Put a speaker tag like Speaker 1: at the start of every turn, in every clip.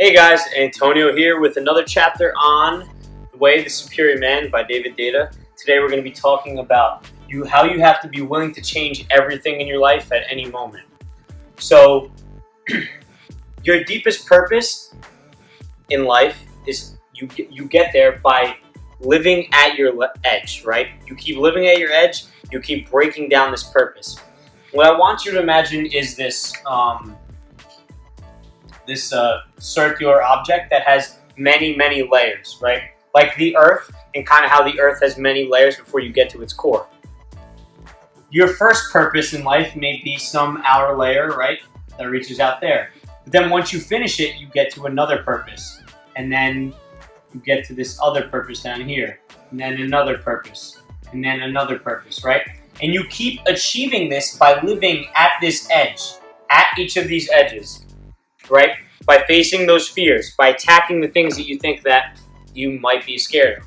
Speaker 1: Hey guys, Antonio here with another chapter on The Way of the Superior Man by Deida. Today we're going to be talking about how you have to be willing to change everything in your life at any moment. So, your deepest purpose in life is you get there by living at your edge, right? You keep living at your edge, you keep breaking down this purpose. What I want you to imagine is this circular object that has many layers, right? Like the Earth, and kind of how the Earth has many layers before you get to its core. Your first purpose in life may be some outer layer, right, that reaches out there. But then once you finish it, you get to another purpose. And then you get to this other purpose down here. And then another purpose. And then another purpose, right? And you keep achieving this by living at this edge, at each of these edges, right? By facing those fears, by attacking the things that you think that you might be scared of.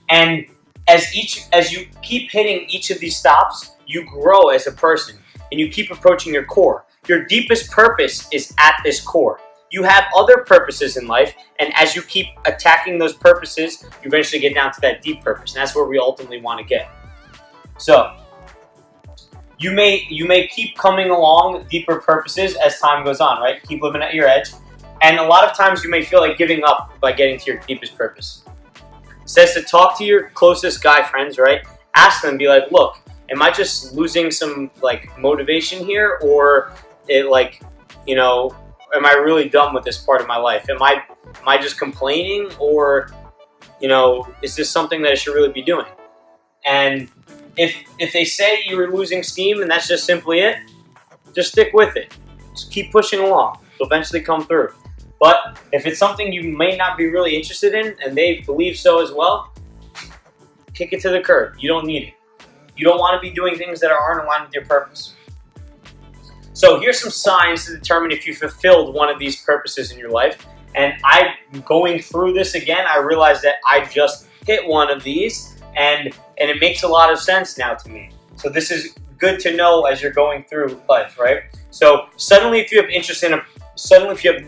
Speaker 1: And as you keep hitting each of these stops, you grow as a person and you keep approaching your core. Your deepest purpose is at this core. You have other purposes in life, and as you keep attacking those purposes, you eventually get down to that deep purpose, and that's where we ultimately want to get. So, you may keep coming along deeper purposes as time goes on, right? Keep living at your edge. And a lot of times you may feel like giving up by getting to your deepest purpose. It says to talk to your closest guy friends, right? Ask them, be like, look, am I just losing some motivation here? Or am I really done with this part of my life? Am I just complaining? Or, is this something that I should really be doing? And if they say you're losing steam and that's just simply it, just stick with it. Just keep pushing along. It'll eventually come through. But if it's something you may not be really interested in and they believe so as well, kick it to the curb. You don't need it. You don't want to be doing things that aren't aligned with your purpose. So here's some signs to determine if you fulfilled one of these purposes in your life. And I'm going through this again. I realized that I just hit one of these. And it makes a lot of sense now to me. So this is good to know as you're going through life, right? So suddenly if you have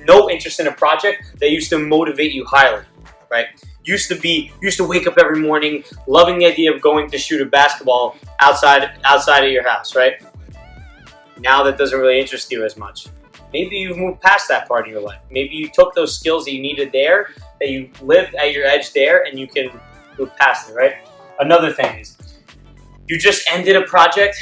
Speaker 1: no interest in a project that used to motivate you highly, right? Used to wake up every morning loving the idea of going to shoot a basketball outside of your house, right? Now that doesn't really interest you as much. Maybe you've moved past that part of your life. Maybe you took those skills that you needed there, that you lived at your edge there, and you can move past it, right? Another thing is, you just ended a project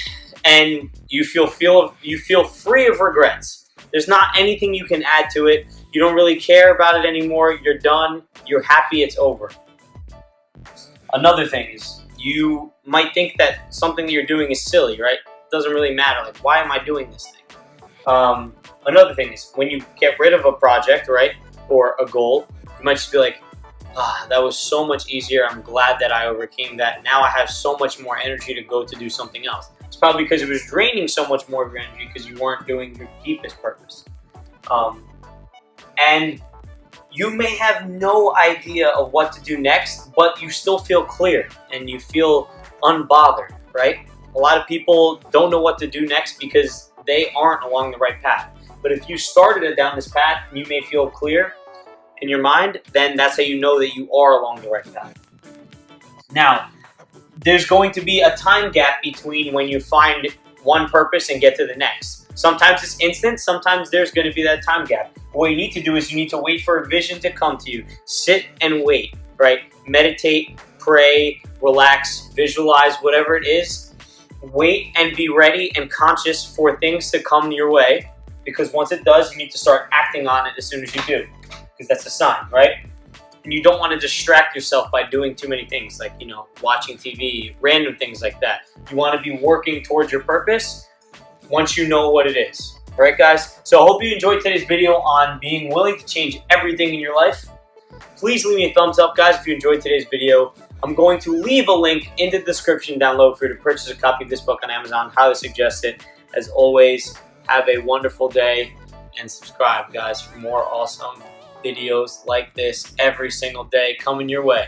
Speaker 1: and you feel free of regrets. There's not anything you can add to it. You don't really care about it anymore. You're done. You're happy it's over. Another thing is, you might think that something that you're doing is silly, right? It doesn't really matter. Like, why am I doing this thing? Another thing is, when you get rid of a project, right, or a goal, you might just be like, that was so much easier. I'm glad that I overcame that. Now I have so much more energy to go to do something else. It's probably because it was draining so much more of your energy because you weren't doing your deepest purpose. And you may have no idea of what to do next, but you still feel clear and you feel unbothered, right? A lot of people don't know what to do next because they aren't along the right path. But if you started down this path, you may feel clear in your mind, then that's how you know that you are along the right path. Now, there's going to be a time gap between when you find one purpose and get to the next. Sometimes it's instant, sometimes there's going to be that time gap. What you need to do is you need to wait for a vision to come to you. Sit and wait, right? Meditate, pray, relax, visualize, whatever it is. Wait and be ready and conscious for things to come your way, because once it does, you need to start acting on it as soon as you do. Because that's a sign, right? And you don't want to distract yourself by doing too many things, like, watching TV, random things like that. You want to be working towards your purpose once you know what it is. All right, guys? So I hope you enjoyed today's video on being willing to change everything in your life. Please leave me a thumbs up, guys, if you enjoyed today's video. I'm going to leave a link in the description down below for you to purchase a copy of this book on Amazon. Highly suggest it. As always, have a wonderful day and subscribe, guys, for more awesome videos like this every single day coming your way.